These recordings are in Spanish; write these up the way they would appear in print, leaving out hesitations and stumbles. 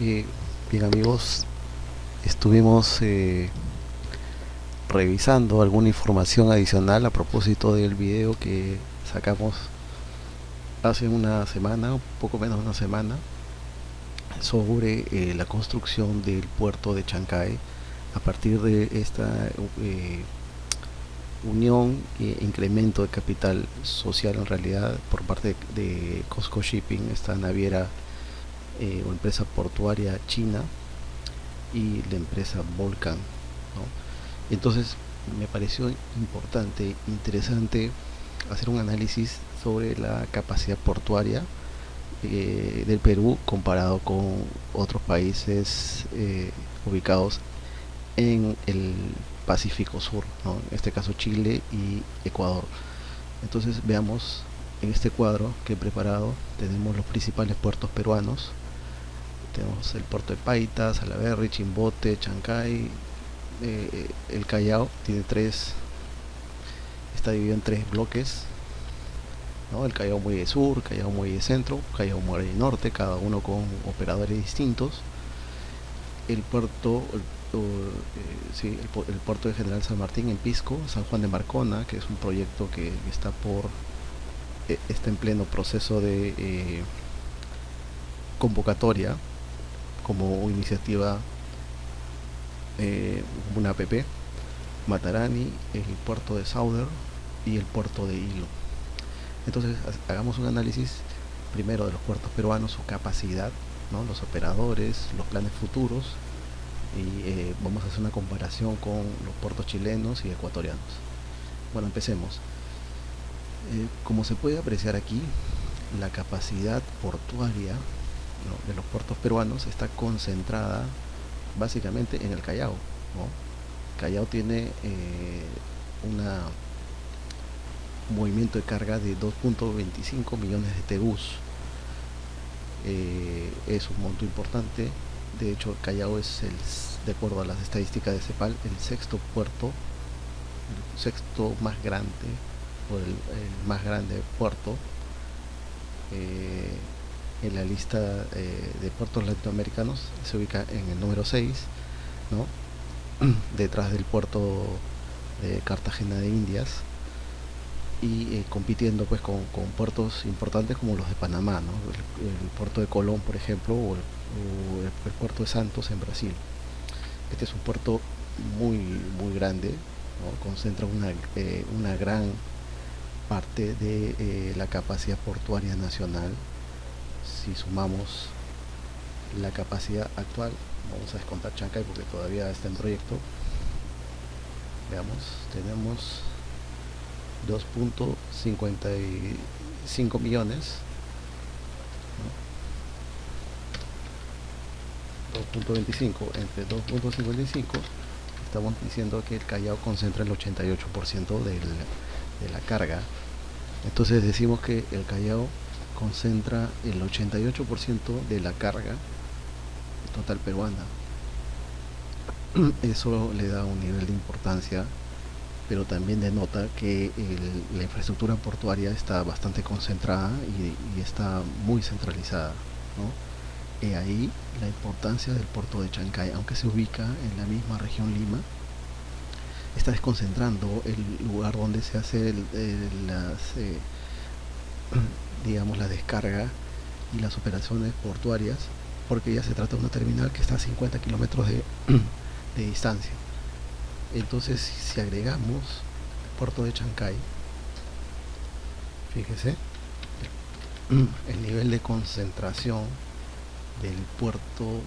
Eh, Bien amigos, estuvimos revisando alguna información adicional a propósito del video que sacamos hace una semana, un poco menos de una semana, sobre la construcción del puerto de Chancay a partir de esta unión e incremento de capital social en realidad por parte de COSCO Shipping, esta naviera o empresa portuaria china, y la empresa Volcan, ¿no? Entonces me pareció importante, interesante hacer un análisis sobre la capacidad portuaria del Perú comparado con otros países ubicados en el Pacífico Sur, ¿no? En este caso Chile y Ecuador. Entonces veamos en este cuadro que he preparado, tenemos los principales puertos peruanos. Tenemos el puerto de Paita, Salaberry, Chimbote, Chancay, el Callao. Tiene tres, está dividido en tres bloques, ¿no? El Callao Muelle Sur, Callao Muelle Centro, Callao Muelle Norte, cada uno con operadores distintos. El puerto, sí, el puerto de General San Martín en Pisco, San Juan de Marcona, que es un proyecto que está en pleno proceso de convocatoria como iniciativa, una APP. Matarani, el puerto de Sauder y el puerto de Hilo. Entonces hagamos un análisis primero de los puertos peruanos, su capacidad, ¿no? Los operadores, los planes futuros, y vamos a hacer una comparación con los puertos chilenos y ecuatorianos. Bueno, empecemos. Como se puede apreciar aquí, la capacidad portuaria, ¿no?, de los puertos peruanos está concentrada básicamente en el Callao, ¿no? Callao tiene un movimiento de carga de 2.25 millones de TEUs. Es un monto importante. De hecho, Callao es, de acuerdo a las estadísticas de CEPAL, el sexto puerto, el sexto más grande, o el más grande puerto en la lista de puertos latinoamericanos. Se ubica en el número 6, ¿no? Detrás del puerto de Cartagena de Indias, y compitiendo pues con puertos importantes como los de Panamá, ¿no? El puerto de Colón, por ejemplo, o el puerto de Santos en Brasil. Este es un puerto muy grande, ¿no? Concentra una gran parte de la capacidad portuaria nacional. Si sumamos la capacidad actual, vamos a descontar Chancay porque todavía está en proyecto. Veamos, tenemos 2.55 millones, ¿no? 2.25 entre 2.55, estamos diciendo que el Callao concentra el 88% de la carga. Entonces decimos que el Callao concentra el 88% de la carga total peruana. Eso le da un nivel de importancia, pero también denota que la infraestructura portuaria está bastante concentrada y está muy centralizada, ¿no? Y ahí la importancia del puerto de Chancay, aunque se ubica en la misma región Lima, está desconcentrando el lugar donde se hace digamos, la descarga y las operaciones portuarias, porque ya se trata de una terminal que está a 50 kilómetros de distancia. Entonces, si agregamos el puerto de Chancay, fíjese el nivel de concentración del puerto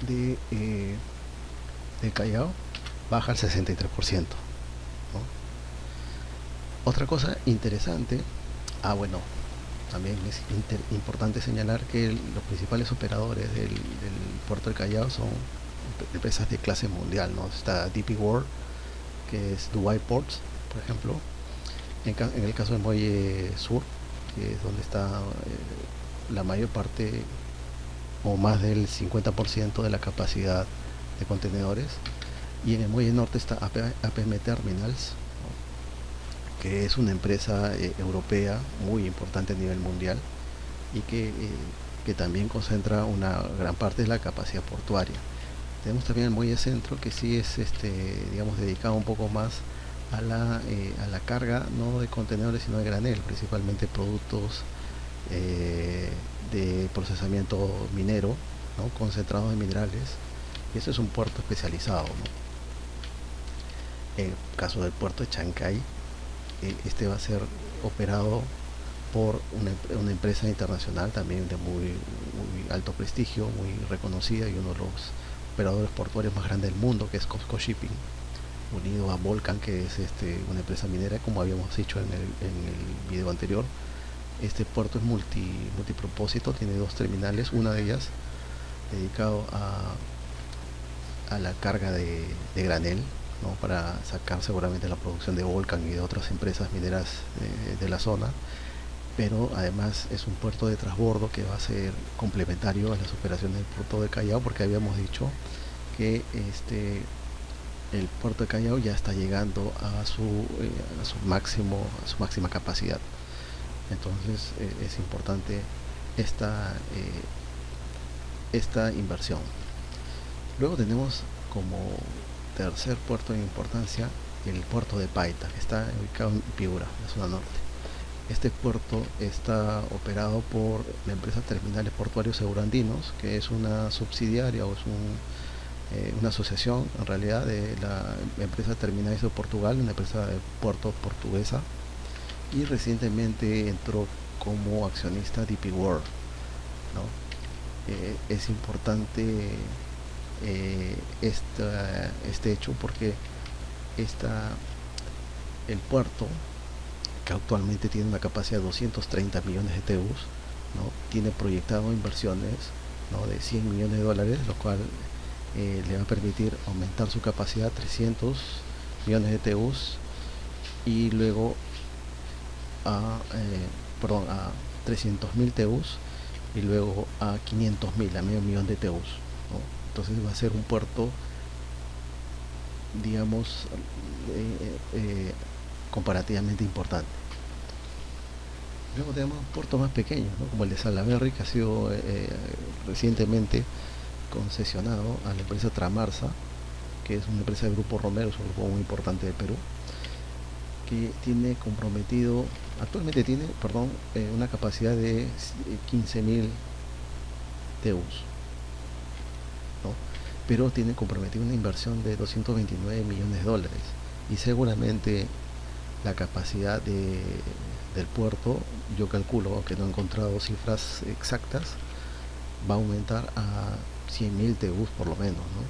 de Callao baja al 63%, ¿no? Otra cosa interesante, bueno, también es importante señalar que los principales operadores del puerto del Callao son empresas de clase mundial, ¿no? Está DP World, que es Dubai Ports, por ejemplo. En el caso del Muelle Sur, que es donde está la mayor parte o más del 50% de la capacidad de contenedores. Y en el Muelle Norte está APM Terminals, ¿no?, que es una empresa europea muy importante a nivel mundial y que que también concentra una gran parte de la capacidad portuaria. Tenemos también el muelle centro, que sí es digamos, dedicado un poco más a la carga, no de contenedores sino de granel, principalmente productos de procesamiento minero, ¿no? Concentrados de minerales, y eso es un puerto especializado, ¿no? En el caso del puerto de Chancay, este va a ser operado por una empresa internacional también de muy alto prestigio, muy reconocida, y uno de los operadores portuarios más grandes del mundo, que es COSCO Shipping, unido a Volcan, que es una empresa minera, como habíamos dicho en el video anterior. Este puerto es multipropósito, tiene dos terminales, una de ellas dedicado a la carga de granel, ¿no? Para sacar seguramente la producción de Volcan y de otras empresas mineras de la zona, pero además es un puerto de transbordo que va a ser complementario a las operaciones del puerto de Callao, porque habíamos dicho que el puerto de Callao ya está llegando a su máxima capacidad. Entonces es importante esta inversión. Luego tenemos como tercer puerto de importancia el puerto de Paita, que está ubicado en Piura, la zona norte. Este puerto está operado por la empresa Terminales Portuarios Segurandinos, que es una subsidiaria o es una asociación en realidad de la empresa Terminales de Portugal, una empresa de puertos portuguesa, y recientemente entró como accionista DP World, ¿no? Es importante este hecho porque el puerto, que actualmente tiene una capacidad de 230 millones de TEUs, ¿no? Tiene proyectado inversiones, ¿no? de 100 millones de dólares, lo cual le va a permitir aumentar su capacidad a 300 millones de TEUs, y luego a 300.000 TEUs, y luego a 500.000, a medio millón de TEUs, ¿no? Entonces va a ser un puerto, digamos, comparativamente importante. Luego tenemos puertos más pequeños, ¿no? Como el de Salaberry, que ha sido recientemente concesionado a la empresa Tramarsa, que es una empresa del Grupo Romero, es un grupo muy importante de Perú, que actualmente tiene una capacidad de 15.000 TEUs, ¿no? Pero tiene comprometido una inversión de 229 millones de dólares, y seguramente la capacidad del puerto, yo calculo, que no he encontrado cifras exactas, va a aumentar a 100.000 TEUs por lo menos, ¿no?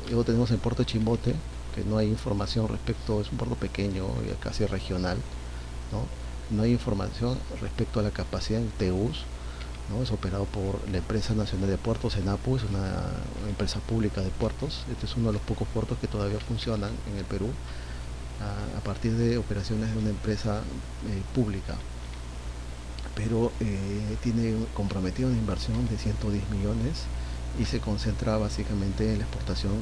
Luego tenemos el puerto de Chimbote, que no hay información respecto, es un puerto pequeño, casi regional, ¿no? No hay información respecto a la capacidad en TEUs, ¿no? Es operado por la empresa nacional de puertos, ENAPU, es una empresa pública de puertos. Este es uno de los pocos puertos que todavía funcionan en el Perú a partir de operaciones de una empresa pública, pero tiene comprometido una inversión de 110 millones y se concentra básicamente en la exportación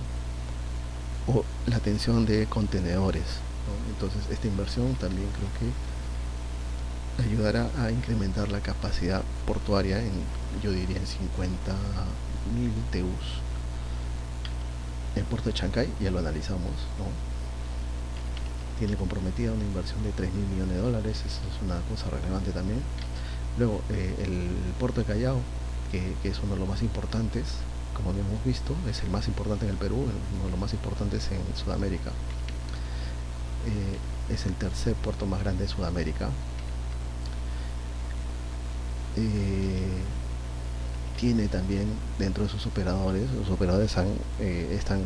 o la atención de contenedores, ¿no? Entonces esta inversión también creo que ayudará a incrementar la capacidad portuaria yo diría, en 50.000 TEUs. El puerto de Chancay ya lo analizamos, ¿no? Tiene comprometida una inversión de 3.000 millones de dólares, eso es una cosa relevante también. Luego el puerto de Callao, que es uno de los más importantes, como habíamos visto, es el más importante en el Perú, uno de los más importantes en Sudamérica. Es el tercer puerto más grande de Sudamérica. Tiene también dentro de sus operadores, los operadores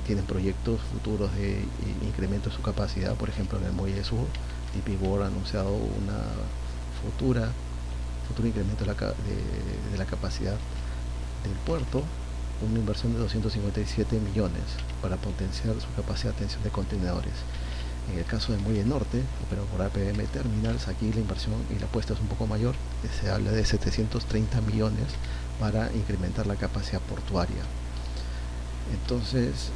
tienen proyectos futuros de incremento de su capacidad. Por ejemplo, en el Muelle Sur, DP World ha anunciado una futuro incremento de la capacidad del puerto, una inversión de 257 millones para potenciar su capacidad de atención de contenedores. En el caso del Muelle Norte, operado por APM Terminals, aquí la inversión y la apuesta es un poco mayor, se habla de 730 millones para incrementar la capacidad portuaria. Entonces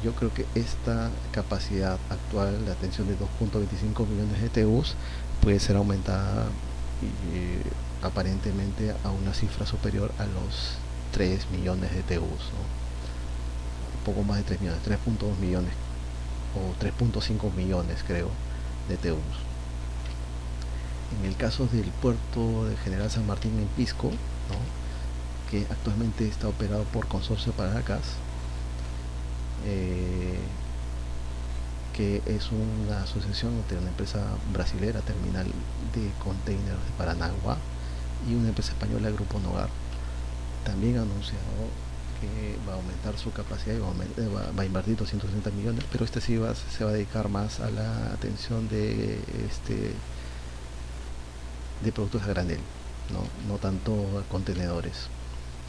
yo creo que esta capacidad actual de atención de 2.25 millones de TEUs puede ser aumentada aparentemente a una cifra superior a los 3 millones de TUs, ¿no? Un poco más de 3 millones, 3.2 millones o 3.5 millones creo de TUs. En el caso del puerto de General San Martín en Pisco, ¿no? Que actualmente está operado por Consorcio Paracas, que es una asociación entre una empresa brasilera, Terminal de Containers de Paranagua, y una empresa española, Grupo Nogar. También ha anunciado que va a aumentar su capacidad y va a invertir 260 millones, pero este sí se va a dedicar más a la atención de productos a granel, no tanto a contenedores,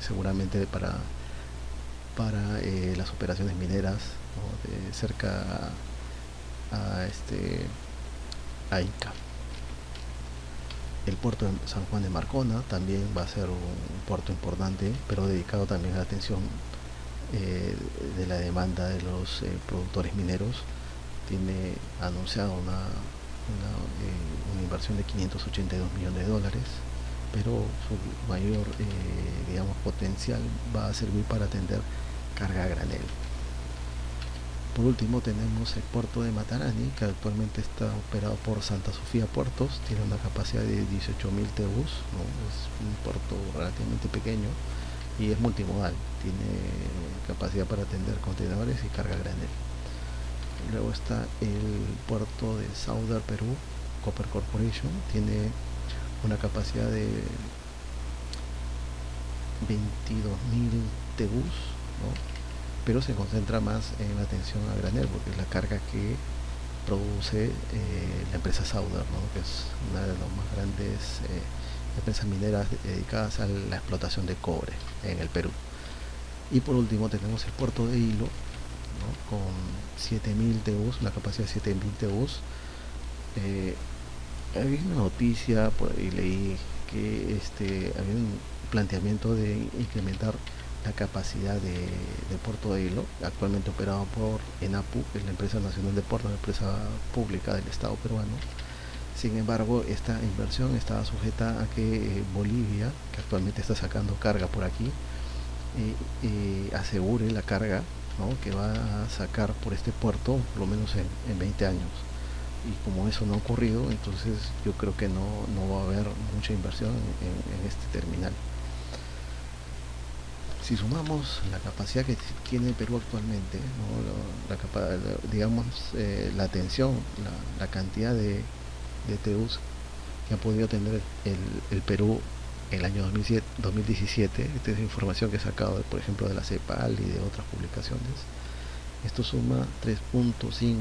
seguramente para las operaciones mineras, ¿no? De cerca a Ica. El puerto de San Juan de Marcona también va a ser un puerto importante, pero dedicado también a la atención de la demanda de los productores mineros. Tiene anunciado una inversión de 582 millones de dólares, pero su mayor potencial va a servir para atender carga a granel. Por último tenemos el puerto de Matarani, que actualmente está operado por Santa Sofía Puertos. Tiene una capacidad de 18.000 TEUs, ¿no? Es un puerto relativamente pequeño y es multimodal. Tiene capacidad para atender contenedores y carga a granel. Luego está el puerto de Sauder, Perú, Copper Corporation. Tiene una capacidad de 22.000 TEUs, ¿no? Pero se concentra más en la atención a granel, porque es la carga que produce la empresa Sauder, ¿no? Que es una de las más grandes empresas mineras dedicadas a la explotación de cobre en el Perú. Y por último tenemos el puerto de Hilo, ¿no? Con 7.000 TEUs, una capacidad de 7.000 TEUs. Había una noticia por ahí, leí que había un planteamiento de incrementar la capacidad del puerto de Hilo, actualmente operado por ENAPU, que es la empresa nacional de puertos, una empresa pública del Estado peruano. Sin embargo, esta inversión estaba sujeta a que Bolivia, que actualmente está sacando carga por aquí, asegure la carga, ¿no? Que va a sacar por este puerto por lo menos en 20 años. Y como eso no ha ocurrido, entonces yo creo que no va a haber mucha inversión en este terminal. Si sumamos la capacidad que tiene Perú actualmente, ¿no? Digamos, la atención, la cantidad de TEUs que ha podido tener el Perú en el año 2017, esta es información que he sacado, por ejemplo, de la CEPAL y de otras publicaciones, esto suma 3.5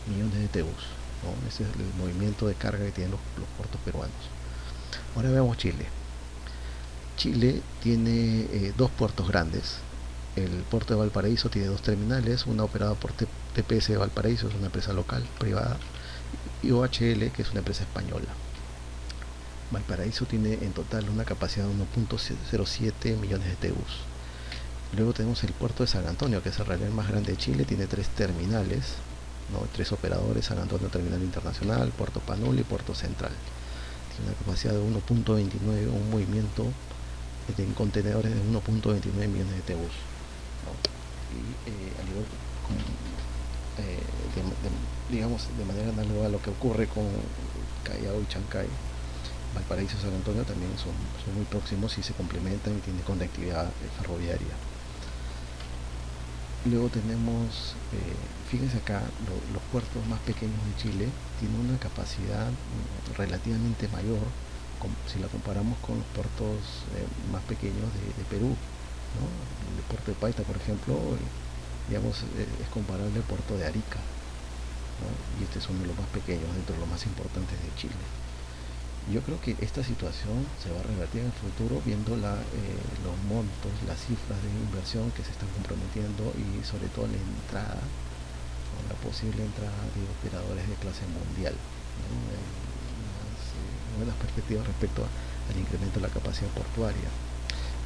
millones de TEUs, ¿no? Ese es el movimiento de carga que tienen los puertos peruanos. Ahora veamos Chile. Chile tiene dos puertos grandes. El puerto de Valparaíso tiene dos terminales, una operada por TPS de Valparaíso, es una empresa local, privada, y OHL, que es una empresa española. Valparaíso tiene en total una capacidad de 1.07 millones de TEUs. Luego tenemos el puerto de San Antonio, que es el realidad más grande de Chile, tiene tres terminales, ¿no? Tres operadores: San Antonio Terminal Internacional, Puerto Panul y Puerto Central. Tiene una capacidad de 1.29, un movimiento en contenedores de 1.29 millones de TEUs, ¿no? Y al igual digamos de manera análoga a lo que ocurre con Callao y Chancay, Valparaíso y San Antonio también son muy próximos y se complementan y tienen conectividad ferroviaria. Luego tenemos, fíjense acá, los puertos más pequeños de Chile tienen una capacidad relativamente mayor si la comparamos con los puertos más pequeños de Perú, ¿no? El puerto de Paita, por ejemplo, digamos, es comparable al puerto de Arica, ¿no? Y este es uno de los más pequeños dentro de los más importantes de Chile. Yo creo que esta situación se va a revertir en el futuro viendo los montos, las cifras de inversión que se están comprometiendo y sobre todo la entrada, o la posible entrada de operadores de clase mundial, ¿no? Buenas perspectivas respecto al incremento de la capacidad portuaria.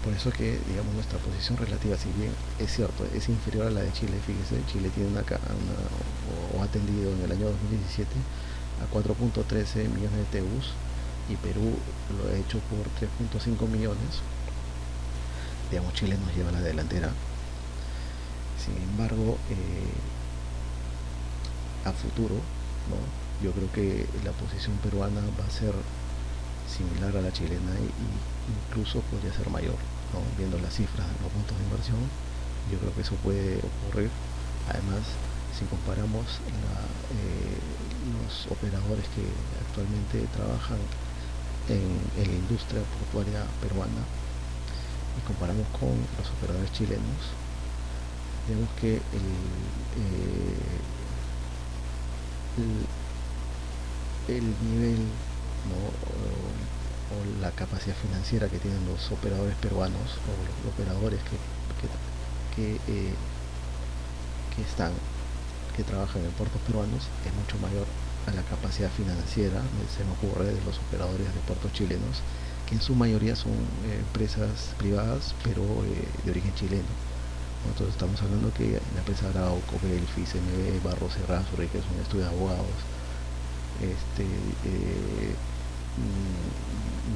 Por eso que, digamos, nuestra posición relativa, si bien es cierto, es inferior a la de Chile. Fíjese, Chile tiene o ha atendido en el año 2017 a 4.13 millones de TEUs, y Perú lo ha hecho por 3.5 millones. Digamos, Chile nos lleva a la delantera. Sin embargo, a futuro, ¿no? Yo creo que la posición peruana va a ser similar a la chilena y incluso podría ser mayor, ¿no? Viendo las cifras de los montos de inversión, yo creo que eso puede ocurrir. Además, si comparamos los operadores que actualmente trabajan en la industria portuaria peruana y comparamos con los operadores chilenos, vemos que el nivel, ¿no? o la capacidad financiera que tienen los operadores peruanos o los operadores que trabajan en puertos peruanos es mucho mayor a la capacidad financiera, se me ocurre, de los operadores de puertos chilenos, que en su mayoría son empresas privadas, pero de origen chileno. Nosotros estamos hablando que la empresa Arauco, Belfi, CMB, Barros Errázuriz, que es un estudio de abogados,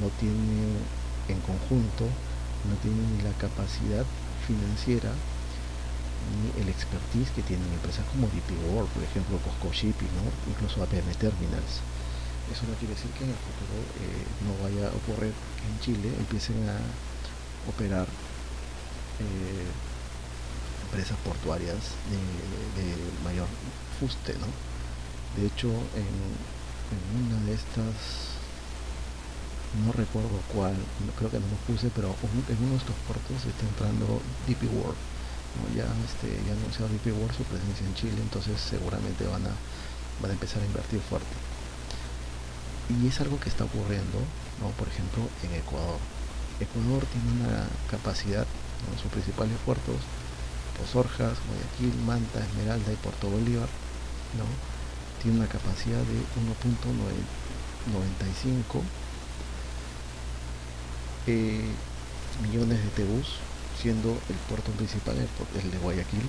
no tienen en conjunto, no tienen ni la capacidad financiera ni el expertise que tienen empresas como DP World, por ejemplo, Cosco Shipping, ¿no? Incluso APM Terminals. Eso no quiere decir que en el futuro no vaya a ocurrir que en Chile empiecen a operar empresas portuarias de mayor fuste, ¿no? De hecho, en una de estas, no recuerdo cuál, creo que no lo puse, pero en uno de estos puertos está entrando DP World, ¿no? Ya ha anunciado DP World su presencia en Chile, entonces seguramente van a empezar a invertir fuerte. Y es algo que está ocurriendo, ¿no? Por ejemplo, en Ecuador. Ecuador tiene una capacidad, ¿no? Sus principales puertos, Posorjas, Guayaquil, Manta, Esmeralda y Puerto Bolívar, ¿no? Tiene una capacidad de 1.95 millones de TEUs, siendo el puerto principal el de Guayaquil.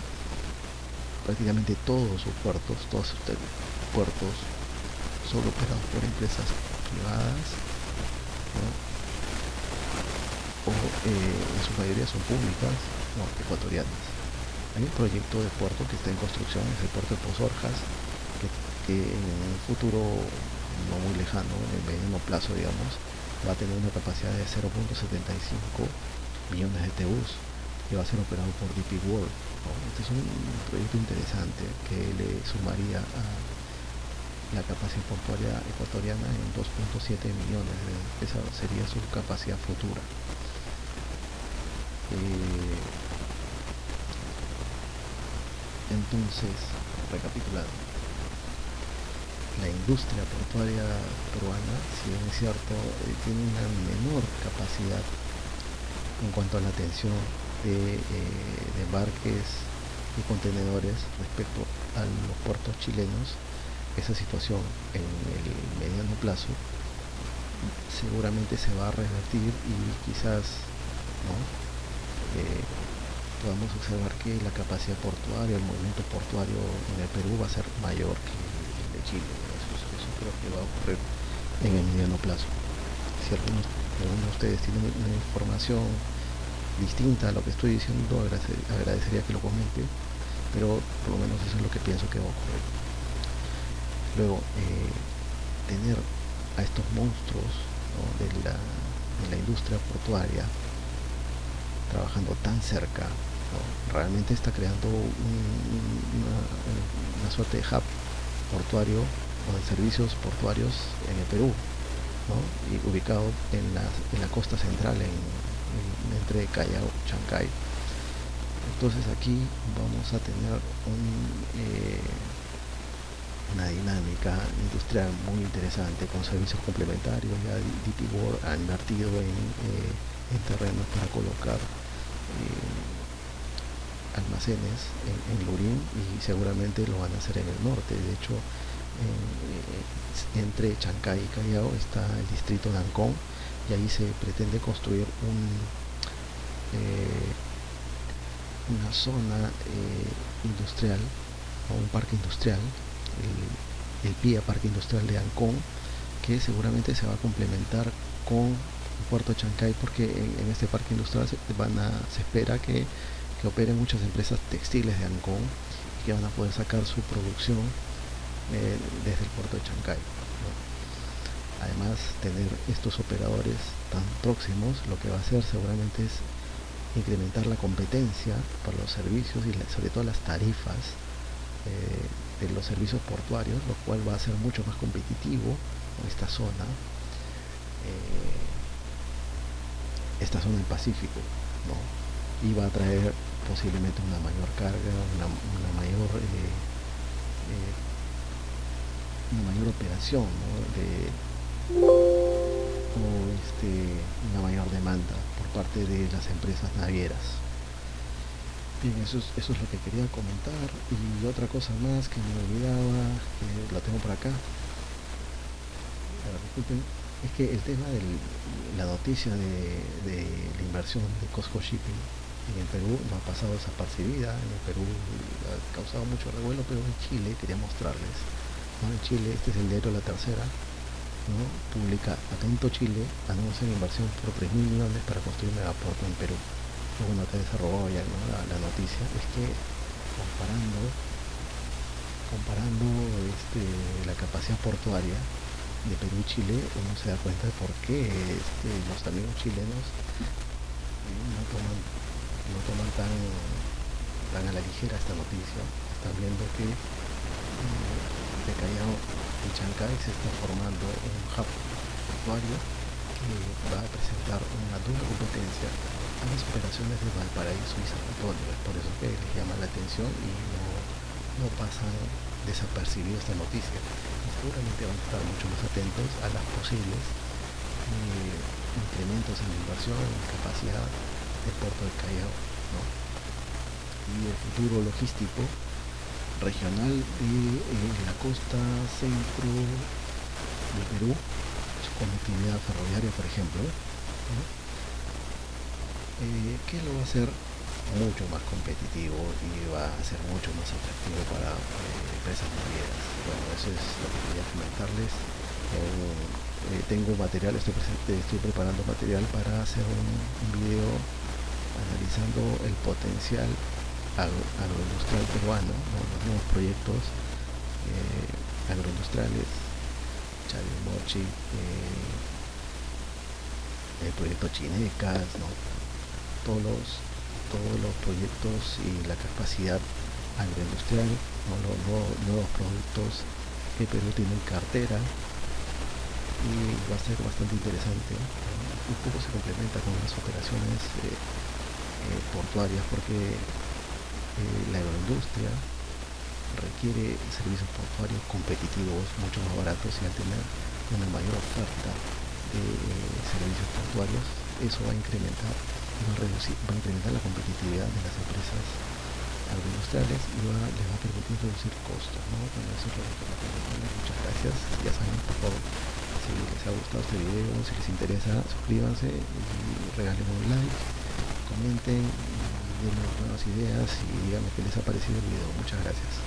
Prácticamente todos sus puertos son operados por empresas privadas, ¿no? O en su mayoría son públicas, ¿no? Ecuatorianas. Hay un proyecto de puerto que está en construcción, es el puerto de Posorjas, que en un futuro no muy lejano, en el mediano plazo, digamos, va a tener una capacidad de 0.75 millones de TEUs, que va a ser operado por DP World, ¿no? Este es un proyecto interesante que le sumaría a la capacidad portuaria ecuatoriana en 2.7 millones. Esa sería su capacidad futura. Entonces, recapitulando, la industria portuaria peruana, si bien es cierto, tiene una menor capacidad en cuanto a la atención de embarques y contenedores respecto a los puertos chilenos. Esa situación en el mediano plazo seguramente se va a revertir y quizás, ¿no? Podamos observar que la capacidad portuaria, el movimiento portuario en el Perú va a ser mayor que el de Chile. Eso creo que va a ocurrir en el mediano plazo. Si alguno de ustedes tiene una información distinta a lo que estoy diciendo, agradecería que lo comente, pero por lo menos eso es lo que pienso que va a ocurrir. Luego, tener a estos monstruos, ¿no? de la industria portuaria trabajando tan cerca, ¿no? Realmente está creando una suerte de hub portuario o de servicios portuarios en el Perú, ¿no? Y ubicado en la costa central, entre Callao y Chancay. Entonces aquí vamos a tener una dinámica industrial muy interesante con servicios complementarios. Ya DP World ha invertido en terrenos para colocar almacenes en Lurín y seguramente lo van a hacer en el norte. De hecho, entre Chancay y Callao está el distrito de Ancón y ahí se pretende construir una zona industrial, o un parque industrial, el PIA Parque Industrial de Ancón, que seguramente se va a complementar con el puerto de Chancay, porque en este parque industrial se espera que operen muchas empresas textiles de Ancón y que van a poder sacar su producción desde el puerto de Chancay, ¿no? Además, tener estos operadores tan próximos lo que va a hacer seguramente es incrementar la competencia para los servicios y sobre todo las tarifas de los servicios portuarios, lo cual va a ser mucho más competitivo en esta zona del Pacífico, ¿no? Y va a traer posiblemente una mayor carga, una mayor operación, ¿no? Una mayor demanda por parte de las empresas navieras. Bien, eso es lo que quería comentar. Y otra cosa más que me olvidaba, que la tengo por acá. Disculpen, es que el tema de la noticia de la inversión de COSCO Shipping en Perú no ha pasado desapercibida. En el Perú ha causado mucho revuelo, pero en Chile quería mostrarles, ¿no? En Chile, este es el diario La Tercera, ¿no? Publica: Atento Chile, anuncia una inversión por 3.000 millones para construir un megapuerto en Perú. Bueno, te desarrolló ya, ¿no? La noticia es que comparando la capacidad portuaria de Perú y Chile, uno se da cuenta de por qué los amigos chilenos no toman tan a la ligera esta noticia. Están viendo que de Callao y Chancay se está formando un hub portuario que va a presentar una dura competencia a las operaciones de Valparaíso y San Antonio. Es por eso que les llama la atención y no pasan desapercibido esta noticia. Y seguramente van a estar mucho más atentos a las posibles incrementos en la inversión en la capacidad del puerto de Callao, ¿no? Y el futuro logístico regional de la costa centro de Perú, su conectividad ferroviaria, por ejemplo, ¿no? Que lo va a hacer mucho más competitivo y va a ser mucho más atractivo para empresas navieras. Bueno, eso es lo que quería comentarles. Tengo material, estoy preparando material para hacer un video analizando el potencial agroindustrial peruano, ¿no? Los nuevos proyectos agroindustriales, Chavimochi, el proyecto Chinecas, ¿no? Todos los proyectos y la capacidad agroindustrial, ¿no? Los nuevos productos que Perú tiene en cartera, y va a ser bastante interesante, ¿no? Un poco se complementa con las operaciones portuarias, porque la agroindustria requiere servicios portuarios competitivos, mucho más baratos, y al tener una mayor oferta de servicios portuarios, eso va a incrementar la competitividad de las empresas agroindustriales y les va a permitir reducir costos, ¿no? Bueno, eso es lo que quería comentarles. Muchas gracias. Ya saben, por favor, si les ha gustado este video, si les interesa, suscríbanse y regalen un like, comenten y denme nuevas ideas y díganme qué les ha parecido el video. Muchas gracias.